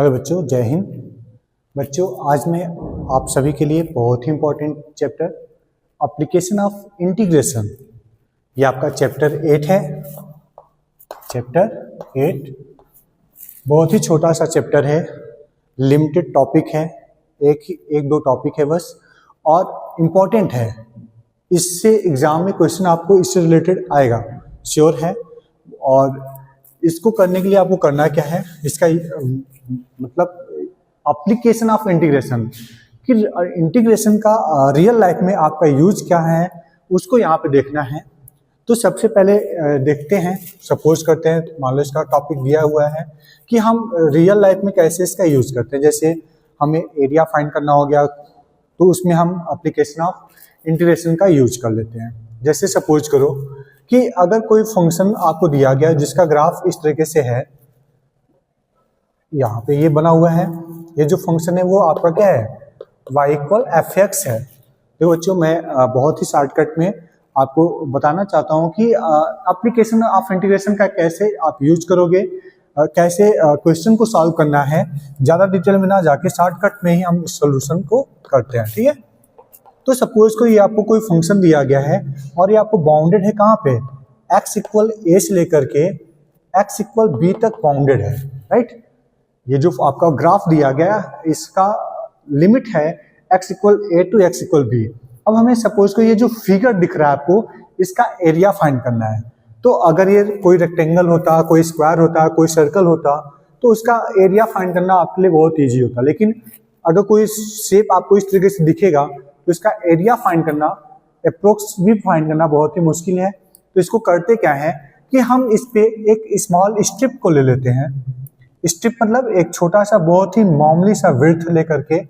Hello बच्चों, जय हिंद। बच्चों, आज मैं आप सभी के लिए बहुत ही important chapter application of integration, ये आपका चैप्टर 8 है। चैप्टर 8 बहुत ही छोटा सा चैप्टर है, लिमिटेड टॉपिक है, एक दो टॉपिक है बस, और इम्पोर्टेंट है। इससे एग्जाम में क्वेश्चन आपको इससे रिलेटेड आएगा, श्योर है। और इसको करने के लिए आपको करना क्या है, इसका मतलब एप्लीकेशन ऑफ इंटीग्रेशन कि इंटीग्रेशन का रियल लाइफ में आपका यूज क्या है, उसको यहाँ पे देखना है। तो सबसे पहले देखते हैं, सपोज करते हैं, मान लो इसका टॉपिक दिया हुआ है कि हम रियल लाइफ में कैसे इसका यूज करते हैं। जैसे हमें एरिया फाइंड करना हो गया, तो उसमें हम एप्लीकेशन ऑफ इंटीग्रेशन का यूज कर लेते हैं। जैसे सपोज करो कि अगर कोई फंक्शन आपको दिया गया जिसका ग्राफ इस तरीके से है, यहाँ पे ये बना हुआ है, ये जो फंक्शन है वो आपका क्या है, y इक्वल एफ एक्स है। तो बच्चों, मैं बहुत ही शॉर्टकट में आपको बताना चाहता हूँ कि एप्लीकेशन ऑफ इंटीग्रेशन का कैसे आप यूज करोगे, कैसे क्वेश्चन को सॉल्व करना है। ज़्यादा डिटेल में ना जाके शॉर्टकट में ही हम इस सोल्यूशन को करते हैं, ठीक है। तो सपोज को ये आपको कोई फंक्शन दिया गया है और ये आपको बाउंडेड है कहाँ पे, x इक्वल ए से लेकर के x इक्वल बी तक बाउंडेड है, राइट। ये जो आपका ग्राफ दिया गया, इसका लिमिट है x equal a to x equal बी। अब हमें सपोज को ये जो फिगर दिख रहा है आपको, इसका एरिया फाइंड करना है। तो अगर ये कोई रेक्टेंगल होता, कोई स्क्वायर होता, कोई सर्कल होता, तो उसका एरिया फाइंड करना आपके लिए बहुत ईजी होता। लेकिन अगर कोई शेप आपको इस तरीके से दिखेगा तो इसका एरिया फाइंड करना, अप्रोक्स भी फाइंड करना बहुत ही मुश्किल है। तो इसको करते क्या है कि हम इस पे एक स्मॉल स्ट्रिप को ले लेते हैं। स्ट्रिप मतलब एक छोटा सा बहुत ही मामूली सा विड्थ लेकर के,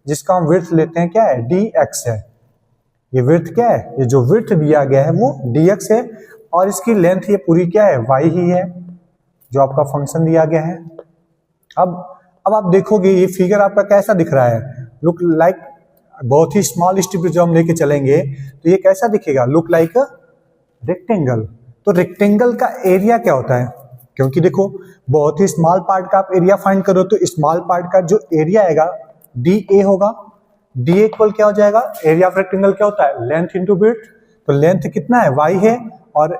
जिसका हम विड्थ लेते हैं क्या है, dx है। ये विड्थ क्या है, ये जो विड्थ दिया गया है वो dx है, और इसकी लेंथ ये पूरी क्या है, y ही है, जो आपका फंक्शन दिया गया है। अब आप देखोगे ये फिगर आपका कैसा दिख रहा है, लुक लाइक, बहुत ही स्मॉल स्ट्रिप जो हम लेके चलेंगे तो ये कैसा दिखेगा, लुक लाइक अ रेक्टेंगल। तो रेक्टेंगल का एरिया क्या होता है, क्योंकि देखो बहुत ही स्मॉल पार्ट का आप एरिया फाइंड करो तो स्मॉल पार्ट का जो एरिया आएगा DA होगा। DA इक्वल क्या हो जाएगा, एरिया ऑफ रेक्टेंगल क्या होता है, लेंथ इंटू विड्थ। तो लेंथ कितना है, y है, और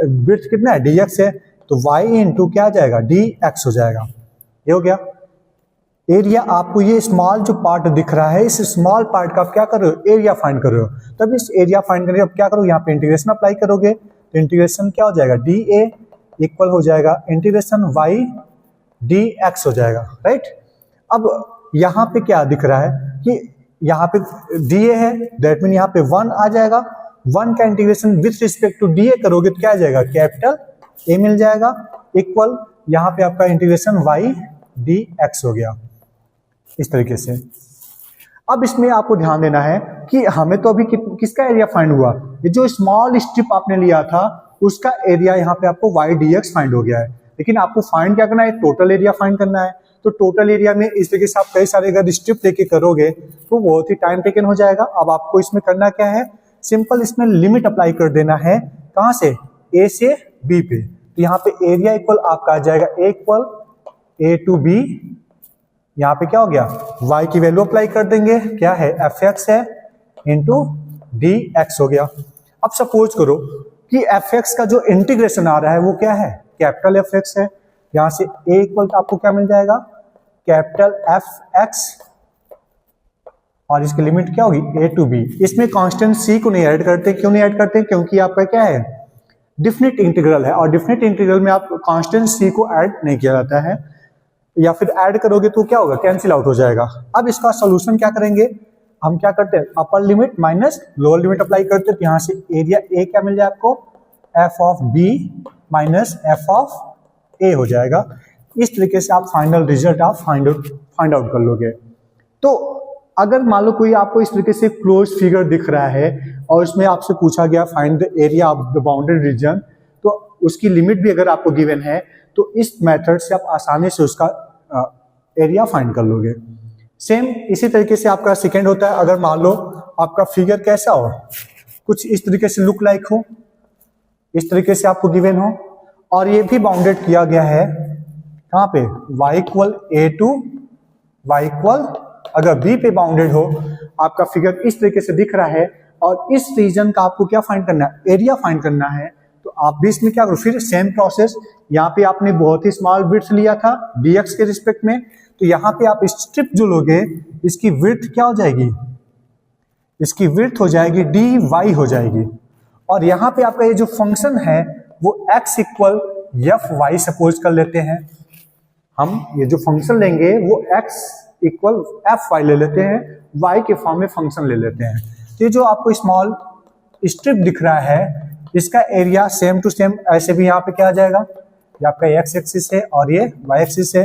विड्थ कितना है, dx है। तो y इंटू क्या आ जाएगा, dx हो जाएगा। ये हो गया एरिया। आपको ये स्मॉल जो पार्ट दिख रहा है, इस स्मॉल पार्ट का आप क्या कर रहे हो, एरिया फाइंड कर रहे हो। तब इस एरिया फाइंड करके अब क्या करो, यहाँ पे इंटीग्रेशन अप्लाई करोगे। तो इंटीग्रेशन क्या हो जाएगा, DA इक्वल हो जाएगा इंटीग्रेशन y dx हो जाएगा, राइट। अब यहाँ पे क्या दिख रहा है कि यहाँ पे DA है, दैट मीन यहाँ पे 1 आ जाएगा। 1 का integration with respect to DA करोगे तो क्या आ जाएगा, कैपिटल A मिल जाएगा, इक्वल यहाँ पे आपका इंटीग्रेशन y dx हो गया, इस तरीके से। अब इसमें आपको ध्यान देना है कि हमें तो अभी किसका एरिया फाइंड हुआ, ये जो स्मॉल स्ट्रिप आपने लिया था उसका एरिया यहाँ पे आपको y dx फाइंड हो गया है। लेकिन आपको फाइंड क्या करना है, टोटल एरिया फाइंड करना है। तो टोटल एरिया में इस तरीके से आप कई सारे अगर स्ट्रिप लेके करोगे तो बहुत ही टाइम टेकन हो जाएगा। अब आपको इसमें करना क्या है, सिंपल इसमें लिमिट अप्लाई कर देना है, कहाँ से, a से b पे। तो यहाँ पे एरिया इक्वल आपका आ जाएगा a equal a to b। यहाँ पे क्या हो गया, y की वैल्यू अप्लाई कर देंगे, क्या है, एफ एक्स है, इंटू dx हो गया। अब सपोज करो कि एफ एक्स का जो इंटीग्रेशन आ रहा है वो क्या है, कैपिटल एफ एक्स है। यहाँ से a इक्वल आपको क्या मिल जाएगा, कैपिटल एफ एक्स, और इसकी लिमिट क्या होगी, a टू b। इसमें कांस्टेंट c को नहीं ऐड करते, क्यों नहीं ऐड करते, क्योंकि आपका क्या है, डिफिनिट इंटीग्रल है, और डिफिनिट इंटीग्रल में आप कांस्टेंट c को ऐड नहीं किया जाता है, या फिर ऐड करोगे तो क्या होगा, कैंसिल आउट हो जाएगा। अब इसका सोल्यूशन क्या करेंगे, हम क्या करते हैं, upper limit minus lower limit apply करते हैं। तो यहाँ से एरिया a क्या मिल जाए आपको, f of b minus f of a हो जाएगा। इस तरीके से आप फाइनल रिजल्ट आप फाइंड आउट कर लोगे। तो अगर मान लो कोई आपको इस तरीके से क्लोज फिगर दिख रहा है और उसमें आपसे पूछा गया find the area of the bounded reason, तो उसकी लिमिट भी अगर आपको गिवन है तो इस मेथड से आप आसानी से उसका एरिया फाइंड कर लोगे। सेम इसी तरीके से आपका सेकेंड होता है, अगर मान लो आपका फिगर कैसा हो, कुछ इस तरीके से लुक लाइक हो, इस तरीके से आपको गिवन हो, और ये भी बाउंडेड किया गया है कहाँ पे, y equal a to y equal, अगर b पे बाउंडेड हो, आपका फिगर इस तरीके से दिख रहा है और इस रीजन का आपको क्या फाइंड करना है, एरिया फाइंड करना है, तो आप भी इसमें क्या करो, फिर सेम प्रोसेस, यहाँ पे आपने बहुत ही स्मॉल विड्थ लिया था dx के रिस्पेक्ट में, तो यहाँ पे आप स्ट्रिप जो लोगे इसकी विड्थ क्या हो जाएगी, इसकी विड्थ हो जाएगी dy हो जाएगी, और यहाँ पे आपका ये जो फंक्शन है वो x इक्वल fy सपोज कर लेते हैं, हम ये जो फंक्शन लेंगे वो x इक्वल fy ले लेते हैं, y के फॉर्म में फंक्शन ले लेते हैं। तो ये जो आपको स्मॉल स्ट्रिप दिख रहा है इसका एरिया सेम टू सेम ऐसे भी यहाँ पे क्या आ जाएगा, ये आपका x एक्सिस है और ये y एक्सिस है,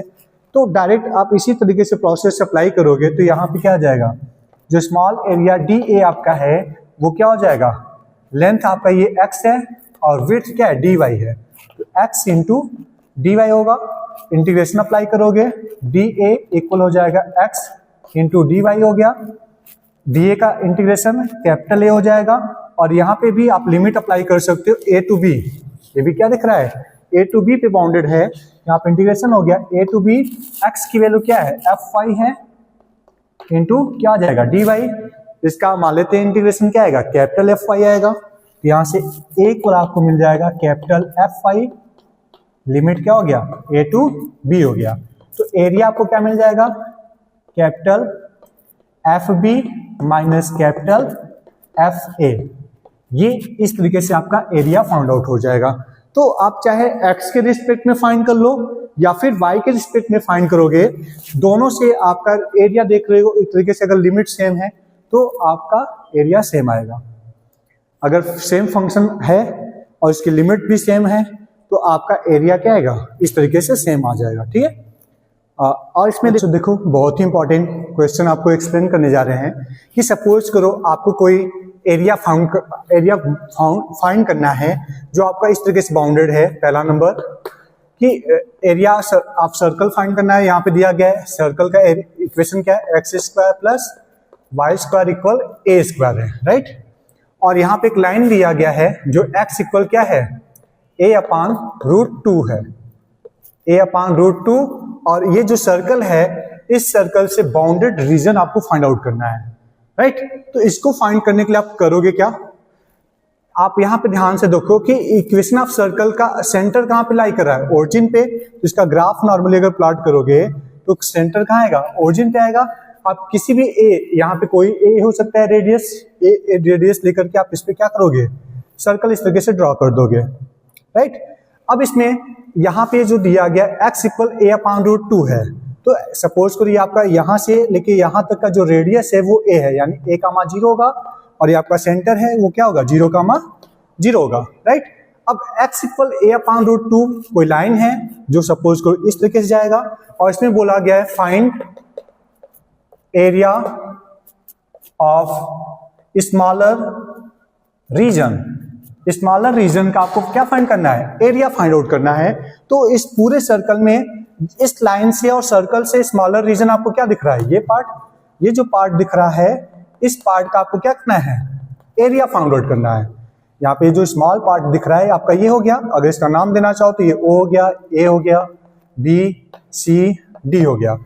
तो डायरेक्ट आप इसी तरीके से प्रोसेस अप्लाई करोगे तो यहाँ पे क्या आ जाएगा, जो स्मॉल एरिया dA आपका है वो क्या हो जाएगा, लेंथ आपका ये x है और विड्थ क्या है dy है, तो x इंटू dy होगा, इंटीग्रेशन अप्लाई करोगे dA इक्वल हो जाएगा x इंटू dy हो गया, dA का इंटीग्रेशन कैपिटल A हो जाएगा, और यहाँ पे भी आप लिमिट अप्लाई कर सकते हो a टू b, ये भी क्या दिख रहा है a टू b पे बाउंडेड है, यहाँ पे इंटीग्रेशन हो गया a टू b, x की वैल्यू क्या है fy है इंटू क्या आ जाएगा dy, इसका मान लेते हैं इंटीग्रेशन क्या आएगा कैपिटल fy आएगा, तो यहाँ से a को आपको मिल जाएगा कैपिटल fy, लिमिट क्या हो गया a टू b हो गया, तो एरिया आपको क्या मिल जाएगा capital fb minus capital fa, ये इस तरीके से आपका एरिया फाउंड आउट हो जाएगा। तो आप चाहे x के रिस्पेक्ट में फाइंड कर लो या फिर y के रिस्पेक्ट में फाइंड करोगे, दोनों से आपका एरिया देख रहे हो एक तरीके से, अगर लिमिट सेम है तो आपका एरिया सेम आएगा, अगर सेम फंक्शन है और इसकी लिमिट भी सेम है तो आपका एरिया क्या आएगा, इस तरीके से सेम आ जाएगा, ठीक है। और इसमें देखो बहुत ही इंपॉर्टेंट क्वेश्चन आपको एक्सप्लेन करने जा रहे हैं कि सपोज करो आपको कोई एरिया फाइंड करना है जो आपका इस तरीके से बाउंडेड है, पहला नंबर कि एरिया आप सर्कल फाइंड करना है, यहाँ पे दिया गया है सर्कल का इक्वेशन क्या है, x square plus y square equal a square है, राइट, और यहाँ पे एक लाइन दिया गया है जो एक्स इक्वल क्या है a अपान रूट 2 है, a अपान रूट 2, और ये जो सर्कल है इस सर्कल से बाउंडेड रीजन आपको फाइंड आउट करना है, राइट। तो इसको फाइंड करने के लिए आप करोगे क्या, आप यहाँ पे ध्यान से देखो कि इक्वेशन ऑफ सर्कल का सेंटर कहाँ पे लाई कर रहा है, ओरिजिन पे, तो इसका ग्राफ नॉर्मली अगर प्लॉट करोगे तो सेंटर कहाँ आएगा, ओरिजिन पे आएगा। आप किसी भी a, यहाँ पे कोई a हो सकता है रेडियस, a रेडियस लेकर के आप इस पे क्या करोगे, सर्कल इस तरीके से ड्रॉ कर दोगे, राइट। अब इसमें यहाँ पे जो दिया गया x equal a upon root 2 है, तो सपोज करिए आपका यहाँ से लेके यहाँ तक का जो रेडियस है वो a है, यानी a कामा 0 होगा, और ये आपका सेंटर है वो क्या होगा 0 कामा 0 होगा, राइट। अब x equal a upon root 2 कोई लाइन है जो सपोज करो इस तरीके से जाएगा, और इसमें बोला गया है find area of smaller region, smaller region का आपको क्या फाइंड करना है, एरिया फाइंड आउट करना है। तो इस पूरे सर्कल में इस लाइन से और सर्कल से स्मॉलर रीजन आपको क्या दिख रहा है, ये पार्ट, ये जो पार्ट दिख रहा है इस पार्ट का आपको क्या करना है, एरिया फाइंड आउट करना है। यहाँ पे जो स्मॉल पार्ट दिख रहा है आपका ये हो गया, अगर इसका नाम देना चाहो तो ये O हो गया, A हो गया, B, C, D हो गया।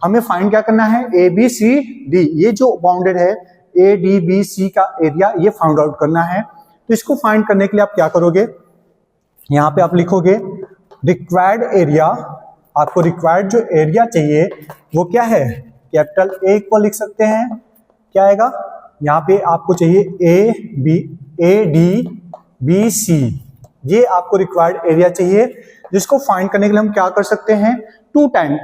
हमें फाइंड क्या करना है, A, B, C, D, ये जो बाउंडेड है A, D, B, C का एरिया ये फाइंड आउट करना है। तो इसको फाइंड करने के लिए आप क्या करोगे, यहाँ पे आप लिखोगे रिक्वायर्ड एरिया, आपको रिक्वायर्ड जो एरिया चाहिए वो क्या है, कैपिटल A को लिख सकते हैं, क्या आएगा, यहाँ पे आपको चाहिए A, D, B, C, ये आपको रिक्वायर्ड एरिया चाहिए, जिसको फाइंड करने के लिए हम क्या कर सकते हैं, 2 टाइम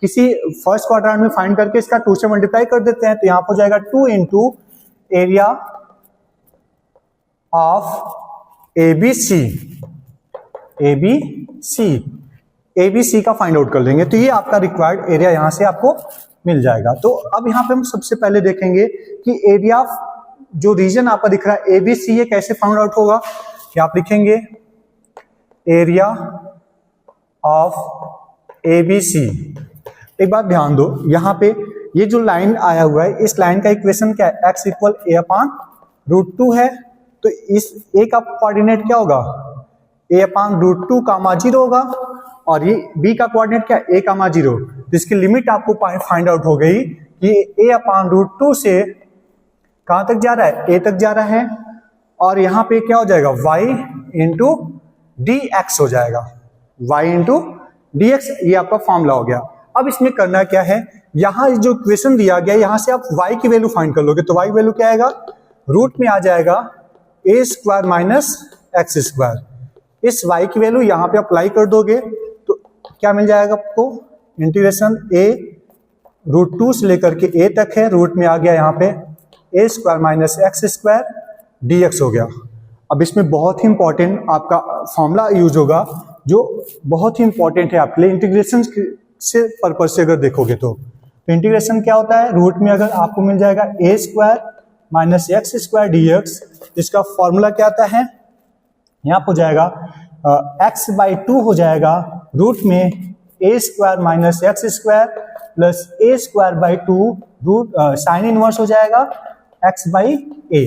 किसी फर्स्ट क्वाड्रेंट में फाइंड करके इसका 2 से मल्टीप्लाई कर देते हैं, तो यहाँ पर हो जाएगा 2 इंटू एरिया ऑफ ABC का फाइंड आउट कर लेंगे, तो ये आपका रिक्वायर्ड एरिया यहाँ से आपको मिल जाएगा। तो अब यहाँ पे हम सबसे पहले देखेंगे कि एरिया जो रीजन आपका दिख रहा है ABC, ये कैसे फाइंड आउट होगा, कि आप लिखेंगे एरिया ऑफ ABC। एक बात ध्यान दो, यहाँ पे ये जो लाइन आया हुआ है इस लाइन का इक्वेशन क्या है, x equal a upon root 2 है, तो इस a का कोऑर्डिनेट क्या होगा, a अपान रूट 2 कामा 0 होगा, और ये b का कोऑर्डिनेट क्या a कामा 0, तो इसकी लिमिट आपको फाइंड आउट हो गई कि a/√2 से कहां तक जा रहा है, a तक जा रहा है, और यहां पे क्या हो जाएगा y इंटू dx हो जाएगा, y इंटू dx, ये आपका फॉर्मूला हो गया। अब इसमें करना क्या है, यहां जो इक्वेशन दिया गया यहां से आप y की वैल्यू फाइंड कर लोगे, तो y वैल्यू क्या आएगा, रूट में आ जाएगा a² माइनस x²। इस y की वैल्यू यहां पे अप्लाई कर दोगे तो क्या मिल जाएगा आपको, इंटीग्रेशन a√2 से लेकर के a तक है, रूट में आ गया यहाँ पे a² माइनस x² dx हो गया। अब इसमें बहुत ही इंपॉर्टेंट आपका फॉर्मूला यूज होगा जो बहुत ही इंपॉर्टेंट है आपके लिए इंटीग्रेशन से पर्पज से अगर देखोगे तो इंटीग्रेशन क्या होता है, रूट में अगर आपको मिल जाएगा a² माइनस x² dx, इसका फॉर्मूला क्या आता है, यहाँ पर हो जाएगा x/2 हो जाएगा रूट में a² minus x² plus a²/2 root sine inverse हो जाएगा x/a।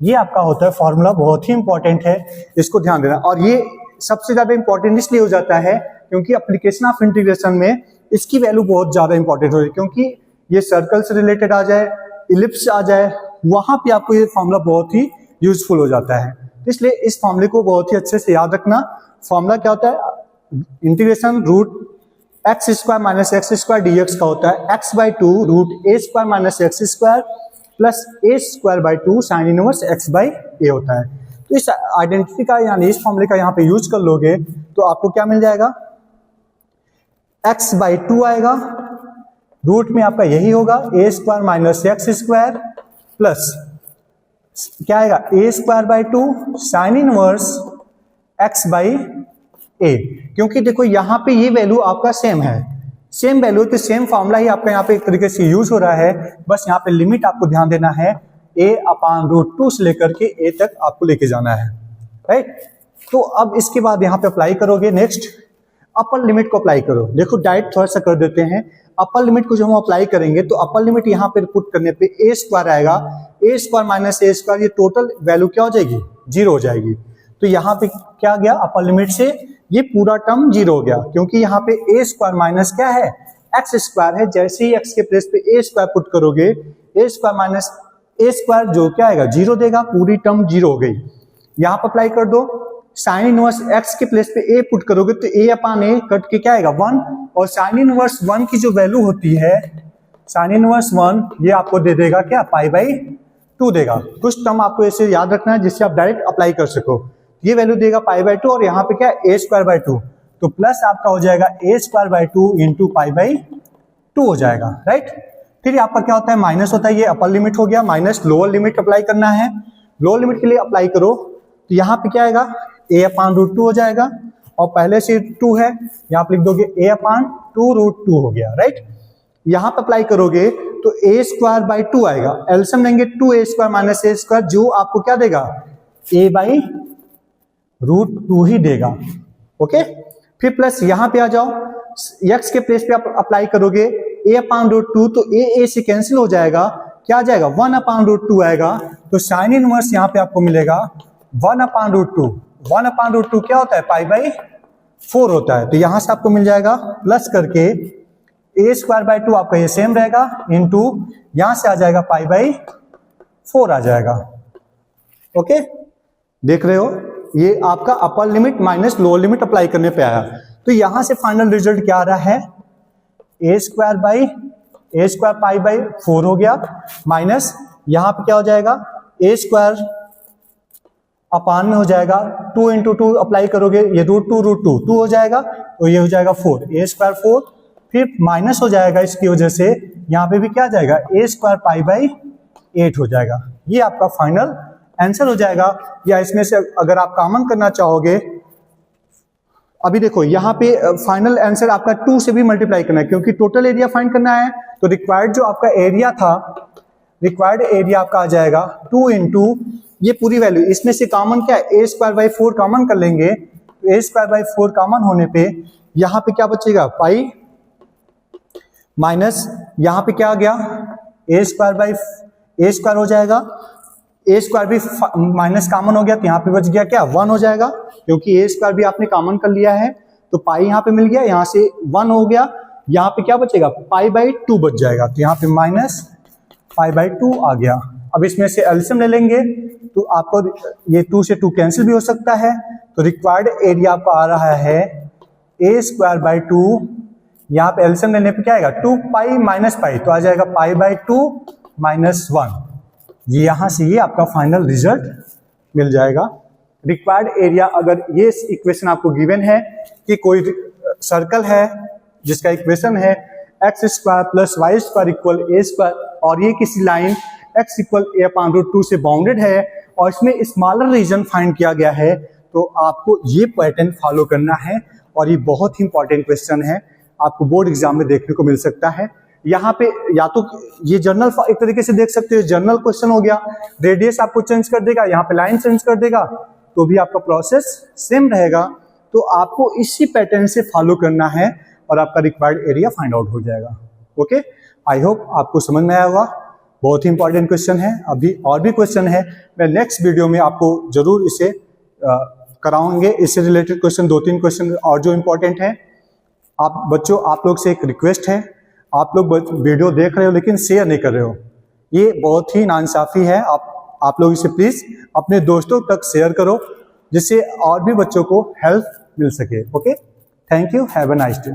ये आपका होता है फॉर्मूला, बहुत ही इंपॉर्टेंट है, इसको ध्यान देना। और ये सबसे ज्यादा इंपॉर्टेंट इसलिए हो जाता है क्योंकि एप्लीकेशन ऑफ इंटीग्रेशन में इसकी वैल्यू बहुत ज्यादा इंपॉर्टेंट हो रही है, क्योंकि ये सर्कल से रिलेटेड आ जाए, इलिप्स आ जाए, वहां पे आपको ये फॉर्मूला बहुत ही यूजफुल हो जाता है। इसलिए इस फॉर्मूले को बहुत ही अच्छे से याद रखना। फॉर्मूला क्या होता है, integration root x² minus x² dx का होता है x/2 root a² minus x² plus a²/2 sine inverse x/a होता है। तो इस आइडेंटिटी का यानी इस फॉर्मूले का यहाँ पे यूज कर लोगे तो आपको क्या मिल जाएगा, x/2 आएगा, रूट में आपका यही होगा a² माइनस x² प्लस क्या आएगा a²/2 साइन इनवर्स x/a। क्योंकि देखो यहाँ पे ये वैल्यू आपका सेम है, सेम वैल्यू, तो सेम फॉर्मूला ही आपका यहाँ पे एक तरीके से यूज हो रहा है, बस यहाँ पे लिमिट आपको ध्यान देना है a/√2 से लेकर के a तक आपको लेके जाना है, राइट। तो अब इसके बाद यहाँ पे अप्लाई करोगे, नेक्स्ट अपर लिमिट को अप्लाई करो। देखो डायरेक्ट थोड़ा सा कर देते हैं, अपर लिमिट को जो हम अप्लाई करेंगे तो अपर लिमिट यहाँ पे पुट करने पे a² आएगा, a² माइनस a², ये टोटल वैल्यू क्या हो जाएगी, 0 हो जाएगी। तो यहाँ पे क्या गया, अपर लिमिट से ये पूरा टर्म 0 हो गया, क्योंकि यहाँ पे a² माइनस क्या है, x² है। जैसे ही x के प्लेस पे a² पुट करोगे, a² माइनस a² जो क्या आएगा, 0 देगा, पूरी टर्म 0 हो गई। यहाँ पर अप्लाई कर दो, साइन इनवर्स x के प्लेस पे a पुट करोगे तो a/a कट के क्या आएगा, 1, और साइन इनवर्स 1 की जो वैल्यू होती है, साइन इनवर्स 1 ये आपको दे देगा क्या, π/2 देगा। कुछ टर्म आपको ऐसे याद रखना है जिससे आप डायरेक्ट अप्लाई कर सको। ये वैल्यू देगा π/2 और यहाँ पे क्या a²/2, तो प्लस आपका हो जाएगा a²/2 इंटू π/2 हो जाएगा, राइट। फिर आपका क्या होता है, माइनस होता है, ये अपर लिमिट हो गया, माइनस लोअर लिमिट अप्लाई करना है। लोअर लिमिट के लिए अप्लाई करो तो यहाँ पे क्या आएगा, a/√2 हो जाएगा, और पहले से 2 है, यहाँ पे लिख दोगे a/2√2 हो गया, राइट। यहाँ पे अप्लाई करोगे तो a²/2 आएगा, एलसीएम लेंगे 2a² माइनस a², जो आपको क्या देगा, a/√2 ही देगा, ओके। फिर प्लस यहाँ पे आ जाओ, x के प्लेस पे आप अप्लाई करोगे a/√2, तो a से कैंसिल हो जाएगा, क्या आ जाएगा, 1/√2 आएगा। तो साइन इनवर्स यहाँ पे आपको मिलेगा 1/√2। 1/√2 क्या होता है, π/4 होता है। तो यहां से आपको मिल जाएगा प्लस करके a²/2 आपका ये सेम रहेगा, इंटू यहां से आ जाएगा π/4 आ जाएगा, ओके। देख रहे हो, ये आपका upper limit minus lower limit apply करने पे आया। तो यहां से फाइनल रिजल्ट क्या आ रहा है, a² π/4 हो गया, माइनस यहां पे क्या हो जाएगा, a² अपान में हो जाएगा 2 इंटू 2 अप्लाई करोगे, ये √2 हो जाएगा, तो ये हो जाएगा 4, a² 4, फिर माइनस हो जाएगा, इसकी वजह से यहाँ पे भी क्या जाएगा, a² π/8 हो जाएगा। ये आपका फाइनल आंसर हो जाएगा। या इसमें से अगर आप कॉमन करना चाहोगे, अभी देखो यहाँ पे फाइनल आंसर आपका 2 से भी मल्टीप्लाई करना है, क्योंकि टोटल एरिया फाइंड करना है। तो रिक्वायर्ड जो आपका एरिया था, रिक्वायर्ड एरिया आपका आ जाएगा 2 इंटू ये पूरी वैल्यू, इसमें से कॉमन क्या है, a²/4 कॉमन कर लेंगे, तो a²/4 कॉमन होने पे यहाँ पे क्या बचेगा, पाई, माइनस यहाँ पे क्या आ गया, a² हो जाएगा, a² भी माइनस कॉमन हो गया, तो यहाँ पे बच गया क्या, 1 हो जाएगा, क्योंकि a² भी आपने कॉमन कर लिया है। तो पाई यहाँ पे मिल गया, यहाँ से 1 हो गया, यहाँ पे क्या बचेगा, π/2 बच जाएगा, तो यहाँ पे -π/2 आ गया। अब इसमें से एलसीएम ले लेंगे तो आपको ये 2 से 2 कैंसिल भी हो सकता है, तो रिक्वायर्ड एरिया आपका आ रहा है a²/2, यहाँ पे एलसीएम लेने पे क्या आएगा 2π - π, तो आ जाएगा π/2 - 1। यहाँ से ये आपका फाइनल रिजल्ट मिल जाएगा। रिक्वायर्ड एरिया, अगर ये इक्वेशन आपको गिवन है कि कोई सर्कल है जिसका इक्वेशन है x² + y² = a², और ये किसी लाइन x = a/√2 से बाउंडेड है और इसमें स्मॉलर रीजन फाइंड किया गया है, तो आपको ये पैटर्न फॉलो करना है। और ये बहुत ही इंपॉर्टेंट क्वेश्चन है, आपको बोर्ड एग्जाम में देखने को मिल सकता है। यहाँ पे या तो ये जर्नल एक तरीके से देख सकते हो, जर्नल क्वेश्चन हो गया, रेडियस आपको चेंज कर देगा, यहाँ पे लाइन चेंज कर देगा, तो भी आपका प्रोसेस सेम रहेगा। तो आपको इसी पैटर्न से फॉलो करना है और आपका रिक्वायर्ड एरिया फाइंड आउट हो जाएगा। ओके, आई होप आपको समझ में आया होगा। बहुत ही इंपॉर्टेंट क्वेश्चन है, अभी और भी क्वेश्चन है, मैं नेक्स्ट वीडियो में आपको जरूर इसे कराऊंगे। इससे रिलेटेड क्वेश्चन 2-3 क्वेश्चन और जो इंपॉर्टेंट है। आप बच्चों, आप लोग से एक रिक्वेस्ट है, आप लोग वीडियो देख रहे हो लेकिन शेयर नहीं कर रहे हो, ये बहुत ही नाइंसाफी है। आप लोग इसे प्लीज अपने दोस्तों तक शेयर करो, जिससे और भी बच्चों को हेल्प मिल सके। Okay, thank you, have a nice day.